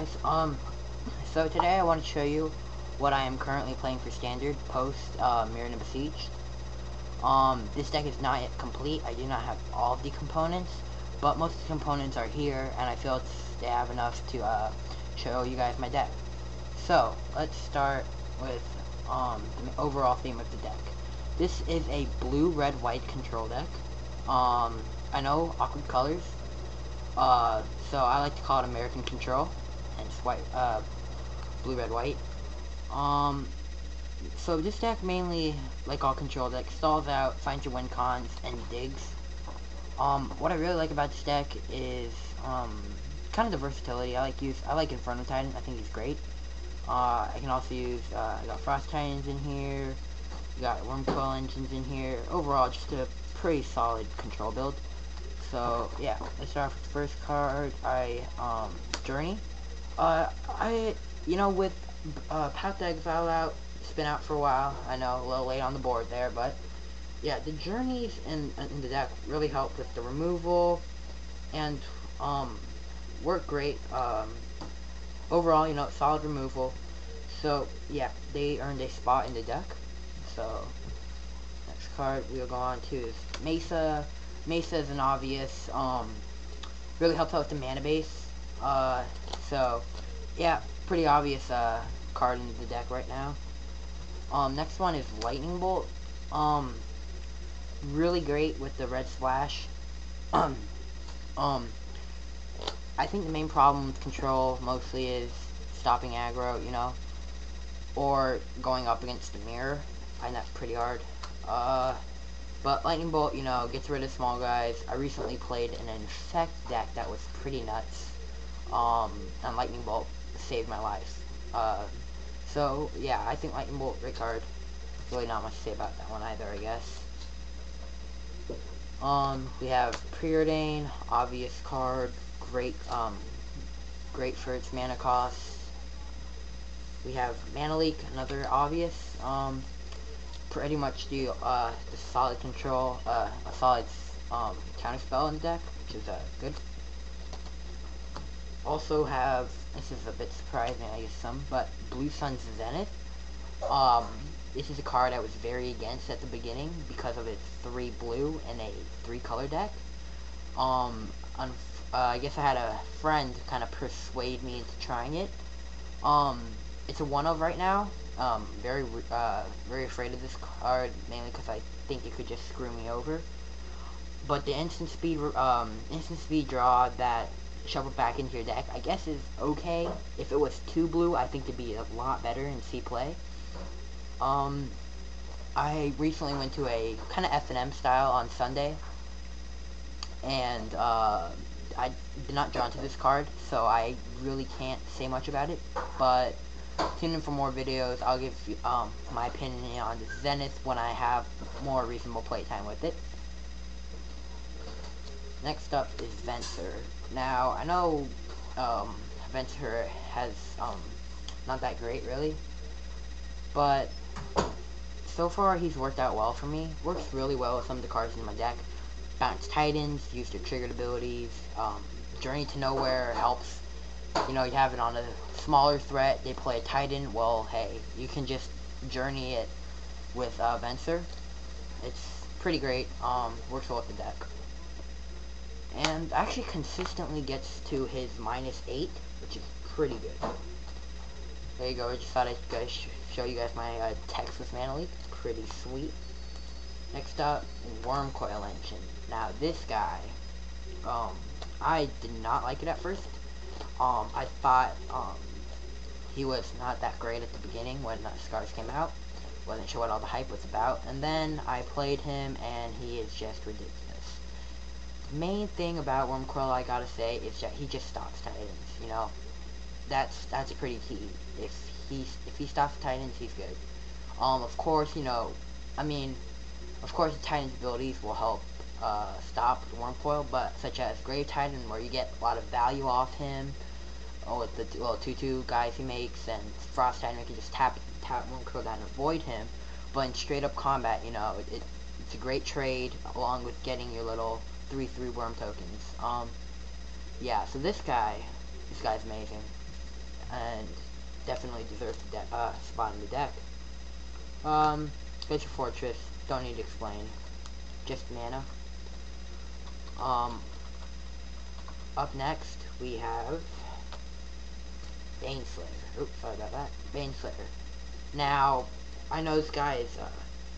guys, so today I want to show you what I am currently playing for Standard post, Mirror and Besieged. This deck is not yet complete. I do not have all of the components, but most of the components are here, and I feel they have enough to, show you guys my deck. So, let's start with, the overall theme of the deck. This is a blue, red, white control deck. I know, awkward colors. So I like to call it American Control, and it's white, blue, red, white. So this deck mainly, like all control decks, stalls out, finds your win cons, and digs. What I really like about this deck is, kind of the versatility. I like Inferno Titan. I think he's great. I can also use, I got Frost Titans in here, you got Wormcoil engines in here. Overall, just a pretty solid control build. So, yeah, let's start off with the first card. Journey. With Path to Exile out, it's been out for a while. I know, a little late on the board there, but, yeah, the journeys in the deck really help with the removal, and, work great. Overall, solid removal. So, yeah, they earned a spot in the deck. So, next card we'll go on to is Mesa. Mesa is an obvious, really helps out with the mana base. So, yeah, pretty obvious, card in the deck right now. Next one is Lightning Bolt. Really great with the red splash. I think the main problem with control mostly is stopping aggro, or going up against the mirror. I find that's pretty hard. But Lightning Bolt, gets rid of small guys. I recently played an Infect deck that was pretty nuts. And Lightning Bolt saved my life. So, yeah, I think Lightning Bolt, great card. Really not much to say about that one either, I guess. We have Preordain, obvious card. Great, great for its mana cost. We have Mana Leak, another obvious. Pretty much do the solid control, a solid counter spell in the deck, which is good. Also have, this is a bit surprising, I guess but Blue Sun's Zenith. This is a card I was very against at the beginning because of its 3 blue and a 3 color deck. I guess I had a friend kind of persuade me into trying it. It's a 1-of right now. Very afraid of this card, mainly because I think it could just screw me over. But the instant speed draw that shove it back into your deck, I guess is okay. If it was 2 blue, I think it'd be a lot better in C play. I recently went to a kind of F&M style on Sunday, and I did not draw into this card, so I really can't say much about it, but tune in for more videos. I'll give my opinion on the Zenith when I have more reasonable playtime with it. Next up is Venser. Now, I know Venser has not that great, really, but so far he's worked out well for me. Works really well with some of the cards in my deck. Bounce Titans, use their triggered abilities. Journey to Nowhere helps. You have it on a smaller threat, they play a Titan, well, hey, you can just journey it with Venser. It's pretty great, works well with the deck. And actually consistently gets to his -8, which is pretty good. There you go, I just thought I'd show you guys my text with Mana Leak. It's pretty sweet. Next up, Wormcoil engine. Now this guy, I did not like it at first. I thought, he was not that great at the beginning when Scars came out. Wasn't sure what all the hype was about. And then I played him, and he is just ridiculous. The main thing about Wormcoil, I gotta say, is that he just stops Titans, That's pretty key. If he stops Titans, he's good. Of course, of course the Titan's abilities will help stop the Wormcoil, but such as Grave Titan, where you get a lot of value off him, with the 2/2 guys he makes, and Frost Titan, you can just tap Wormcoil down and avoid him. But in straight up combat, it's a great trade, along with getting your little 3/3 worm tokens. Yeah, so this guy's amazing. and definitely deserves a spot in the deck. Glacier Fortress, don't need to explain, just mana. Up next, we have Baneslayer. Oops, sorry about that. Baneslayer. Now, I know this guy is,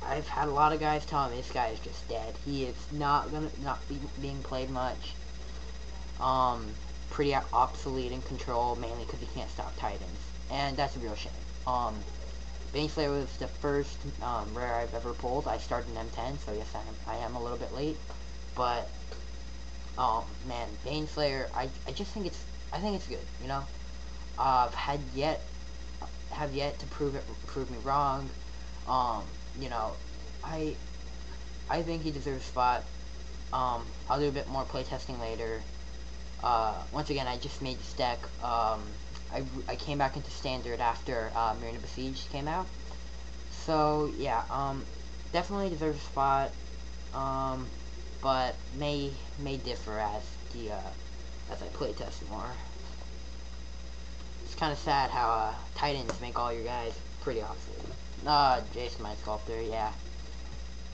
I've had a lot of guys tell me this guy is just dead. He is not be being played much. Pretty obsolete in control, mainly because he can't stop Titans. And that's a real shame. Baneslayer was the first rare I've ever pulled. I started in M10, so yes, I am a little bit late. But, man, Baneslayer, I just think I think it's good, you know? Have yet to prove me wrong. You know, I think he deserves a spot. I'll do a bit more playtesting later. Once again, I just made this deck. I came back into Standard after Marina Besieged came out. So, yeah, definitely deserves a spot. But may differ as I playtest more. It's kind of sad how Titans make all your guys pretty obsolete. Jason Mind Sculptor, yeah.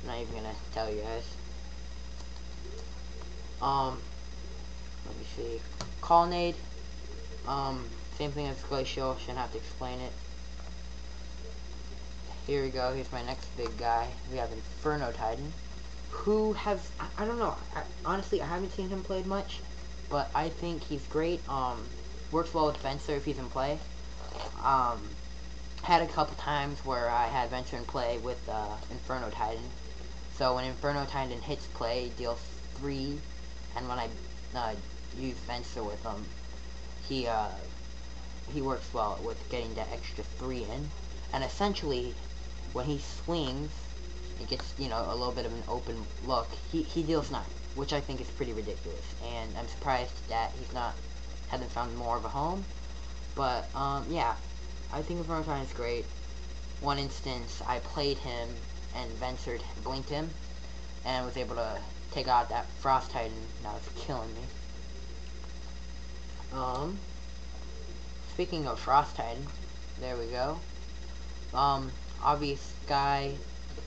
I'm not even gonna tell you guys. Let me see. Colonnade. Same thing as Glacial. Shouldn't have to explain it. Here we go. Here's my next big guy. We have Inferno Titan, who has, I don't know. Honestly, I haven't seen him played much, but I think he's great. Works well with Venser if he's in play. Had a couple times where I had Venser in play with Inferno Titan. So when Inferno Titan hits play, deals 3, and when I use Venser with him, he works well with getting that extra 3 in. And essentially, when he swings, it gets, you know, a little bit of an open look. He deals 9, which I think is pretty ridiculous. And I'm surprised that hasn't found more of a home. But, yeah, I think Inferno Titan is great. One instance, I played him and Venser blinked him, and was able to take out that Frost Titan that was killing me. Speaking of Frost Titan, there we go. Obvious guy,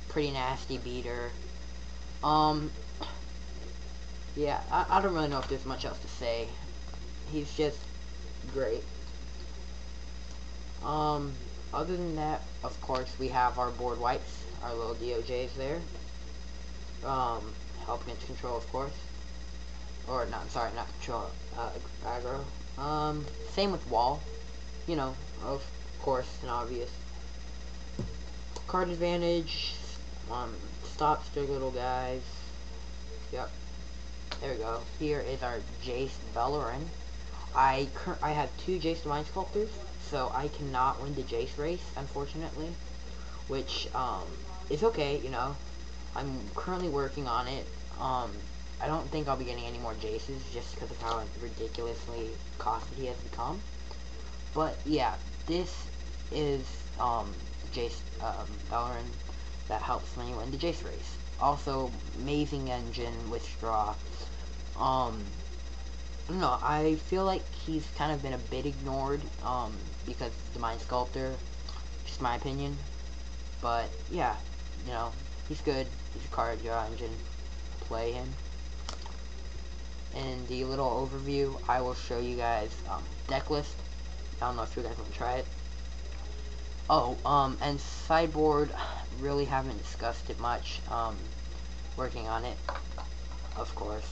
pretty nasty beater. Yeah, I don't really know if there's much else to say. He's just great. Other than that, of course, we have our board wipes, our little DOJs there. Help against control, of course. Or, not, sorry, not control, aggro. Same with wall. You know, of course, an obvious. Card advantage, stops their little guys. Yep. There we go. Here is our Jace Bellerin. I have 2 Jace Mind Sculptors, so I cannot win the Jace race, unfortunately. Which, is okay, you know. I'm currently working on it. I don't think I'll be getting any more Jaces, just because of how ridiculously costly he has become. But, yeah, this is, Jace, Bellerin that helps when you win the Jace race. Also, amazing engine with straw. I don't know, I feel like he's kind of been a bit ignored, because the Mind Sculptor, just my opinion. But, yeah, you know, he's good. He's a card draw engine. Play him. In the little overview, I will show you guys, deck list. I don't know if you guys want to try it. Oh, and sideboard, really haven't discussed it much, working on it, of course.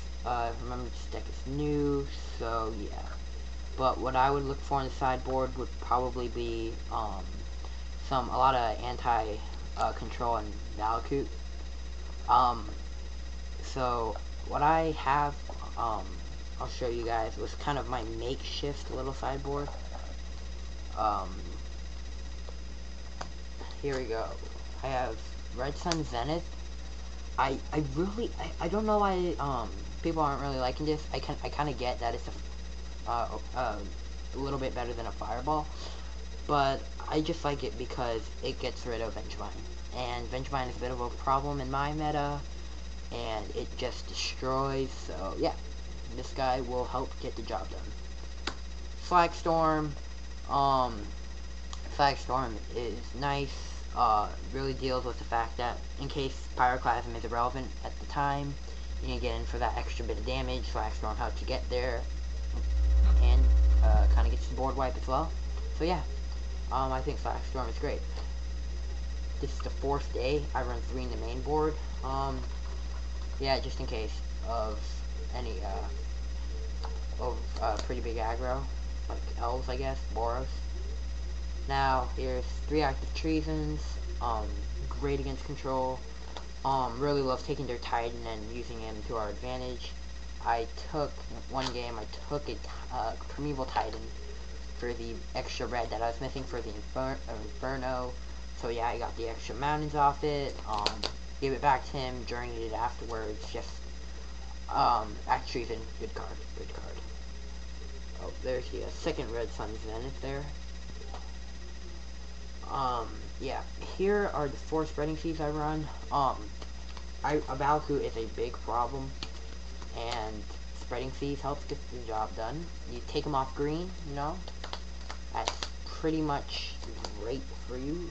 Remember this deck is new, so yeah. But what I would look for in the sideboard would probably be, a lot of anti-control and Valakut. So, what I have, I'll show you guys, was kind of my makeshift little sideboard. Here we go. I have Red Sun Zenith. I don't know why, people aren't really liking this. I kind of get that it's a little bit better than a Fireball, but I just like it because it gets rid of Vengevine, and Vengevine is a bit of a problem in my meta, and it just destroys, so yeah, this guy will help get the job done. Slagstorm, Flag Storm is nice. Really deals with the fact that in case Pyroclasm is irrelevant at the time, you need to get in for that extra bit of damage. Flag Storm helps you get there, and kind of gets the board wipe as well. So yeah, I think Flag Storm is great. This is the 4th day. I run 3 in the main board. Yeah, just in case of any pretty big aggro, like elves, I guess, Boros. Now, here's 3 active treasons, great against control, really love taking their Titan and using him to our advantage. I took, one game, I took a Primeval Titan for the extra red that I was missing for the Inferno, so yeah, I got the extra mountains off it, gave it back to him, journeyed it afterwards, just, active treason, good card. Oh, there's the second Red Sun's Zenith there. Yeah, here are the 4 spreading seeds I run. Valku is a big problem, and spreading seeds helps get the job done. You take them off green, you know, that's pretty much great for you.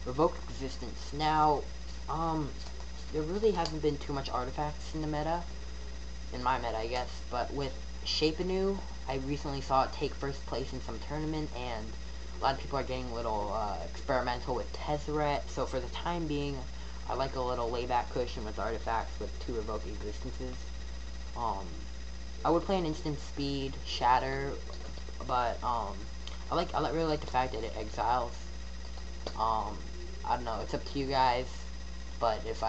Revoke Existence. Now, there really hasn't been too much artifacts in the meta, in my meta, I guess, but with Shape Anew, I recently saw it take first place in some tournament, and a lot of people are getting a little experimental with Tezzeret, so for the time being, I like a little layback cushion with artifacts with 2 Revoke Existences. I would play an instant speed, Shatter, but I really like the fact that it exiles. I don't know, it's up to you guys, but if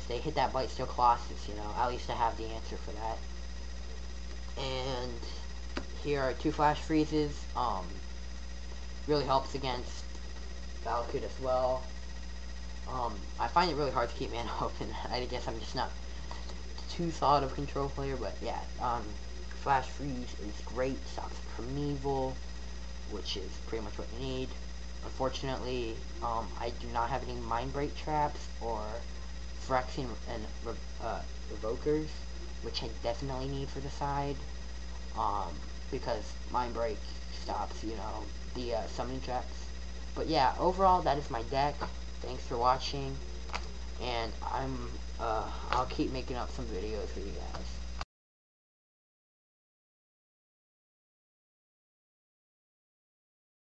they hit that Bite Steel Colossus, you know, at least I have the answer for that. And here are 2 Flash Freezes. Really helps against Valakut as well. I find it really hard to keep mana open. I guess I'm just not too solid of a control player, but yeah, Flash Freeze is great, stops Primeval, which is pretty much what you need. Unfortunately, I do not have any Mind Break traps or Phyrexian and Revokers, which I definitely need for the side, because Mind Break stops, you know, the summoning traps. But yeah, overall, that is my deck. Thanks for watching, and I'll keep making up some videos for you guys.